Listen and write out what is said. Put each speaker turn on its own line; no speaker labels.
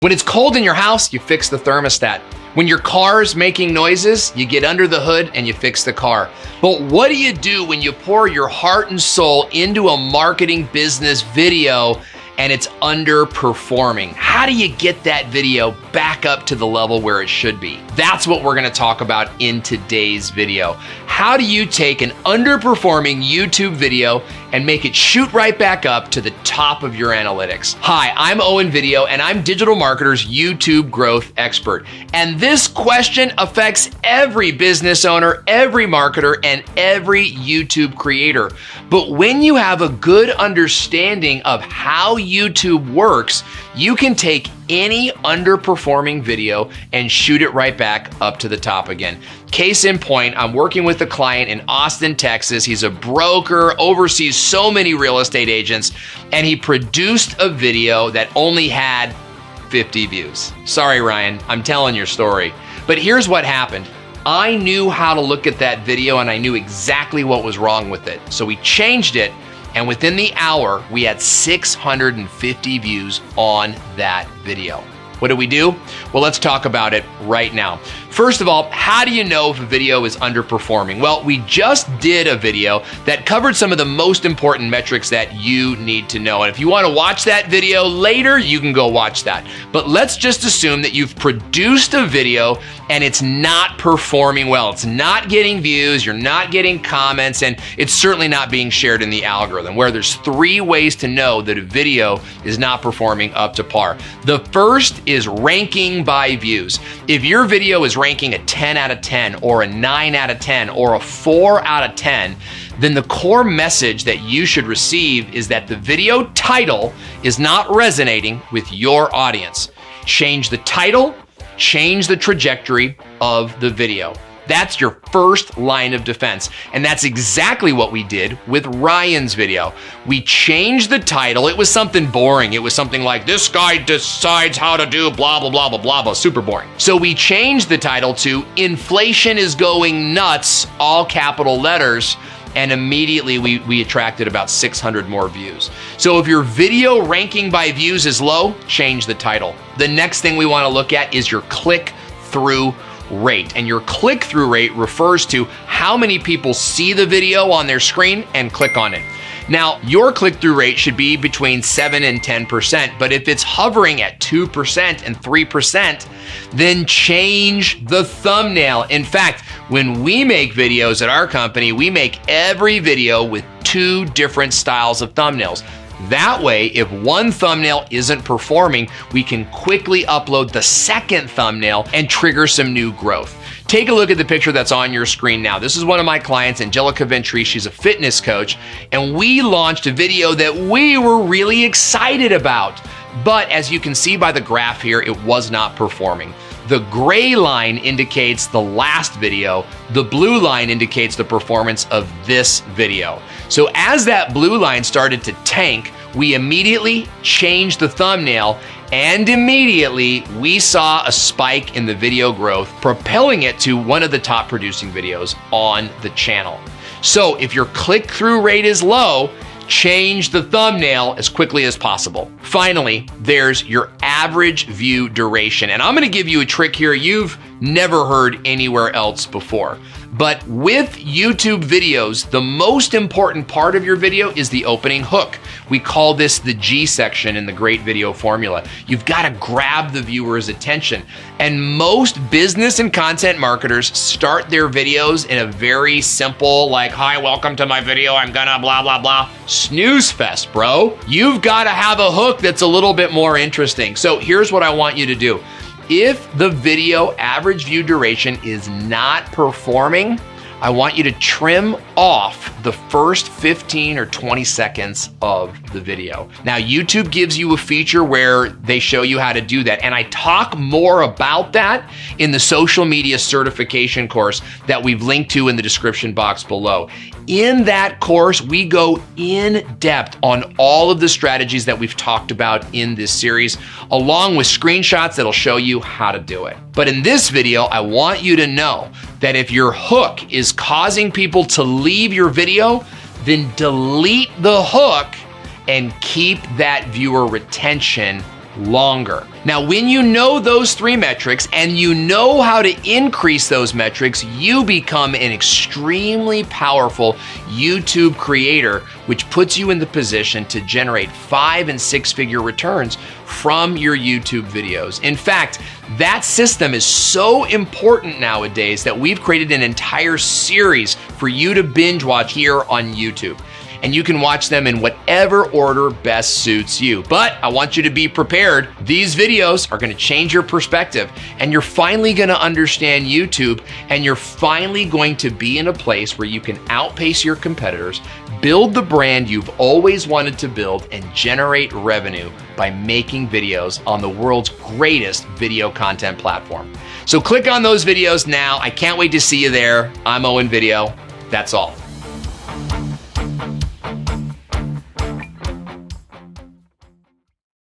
When it's cold in your house, you fix the thermostat. When your car's making noises, you get under the hood and you fix the car. But what do you do when you pour your heart and soul into a marketing business video and it's underperforming? How do you get that video back up to the level where it should be? That's what we're gonna talk about in today's video. How do you take an underperforming YouTube video and make it shoot right back up to the top of your analytics? Hi, I'm Owen Video, and I'm DigitalMarketer's YouTube growth expert. And this question affects every business owner, every marketer, and every YouTube creator. But when you have a good understanding of how YouTube works, you can take any underperforming video and shoot it right back up to the top again. Case in point, I'm working with a client in Austin, Texas. He's a broker, oversees so many real estate agents, and he produced a video that only had 50 views. Sorry, Ryan, I'm telling your story. But here's what happened. I knew how to look at that video and I knew exactly what was wrong with it. So we changed it, and within the hour, we had 650 views on that video. What do we do? Well, let's talk about it right now. First of all, how do you know if a video is underperforming? Well, we just did a video that covered some of the most important metrics that you need to know. And if you want to watch that video later, you can go watch that. But let's just assume that you've produced a video and it's not performing well. It's not getting views, you're not getting comments, and it's certainly not being shared in the algorithm, where there's 3 ways to know that a video is not performing up to par. The first is ranking by views. If your video is ranking a 10 out of 10 or a 9 out of 10 or a 4 out of 10, then the core message that you should receive is that the video title is not resonating with your audience. Change the title, change the trajectory of the video. That's your first line of defense. And that's exactly what we did with Ryan's video. We changed the title. It was something boring. It was something like, this guy decides how to do blah, blah, blah, blah, blah, blah, super boring. So we changed the title to Inflation is Going Nuts, all capital letters, and immediately we attracted about 600 more views. So if your video ranking by views is low, change the title. The next thing we want to look at is your click-through rate. And your click-through rate refers to how many people see the video on their screen and click on it. Now, your click-through rate should be between 7 and 10%, but if it's hovering at 2% and 3%, then change the thumbnail. In fact, when we make videos at our company, we make every video with 2 different styles of thumbnails. That way, if one thumbnail isn't performing, we can quickly upload the second thumbnail and trigger some new growth. Take a look at the picture that's on your screen now. This is one of my clients, Angelica Ventry. She's a fitness coach, and we launched a video that we were really excited about. But as you can see by the graph here, it was not performing. The gray line indicates the last video. The blue line indicates the performance of this video. So as that blue line started to tank, we immediately changed the thumbnail, and immediately we saw a spike in the video growth, propelling it to one of the top producing videos on the channel. So if your click-through rate is low, change the thumbnail as quickly as possible. Finally, there's your average view duration. And I'm gonna give you a trick here you've never heard anywhere else before. But with YouTube videos, the most important part of your video is the opening hook. We call this the G section in the great video formula. You've got to grab the viewer's attention. And most business and content marketers start their videos in a very simple, like, hi, welcome to my video, I'm gonna blah, blah, blah. Snooze fest, bro. You've got to have a hook that's a little bit more interesting. So here's what I want you to do. If the video average view duration is not performing, I want you to trim off the first 15 or 20 seconds of the video. Now, YouTube gives you a feature where they show you how to do that, and I talk more about that in the social media certification course that we've linked to in the description box below. In that course, we go in depth on all of the strategies that we've talked about in this series, along with screenshots that'll show you how to do it. But in this video, I want you to know that if your hook is causing people to leave your video, then delete the hook and keep that viewer retention longer. Now, when you know those 3 metrics and you know how to increase those metrics, you become an extremely powerful YouTube creator, which puts you in the position to generate 5- and 6-figure returns from your YouTube videos. In fact, that system is so important nowadays that we've created an entire series for you to binge watch here on YouTube. And you can watch them in whatever order best suits you. But I want you to be prepared. These videos are gonna change your perspective, and you're finally gonna understand YouTube, and you're finally going to be in a place where you can outpace your competitors, build the brand you've always wanted to build, and generate revenue by making videos on the world's greatest video content platform. So click on those videos now. I can't wait to see you there. I'm Owen Video. That's all.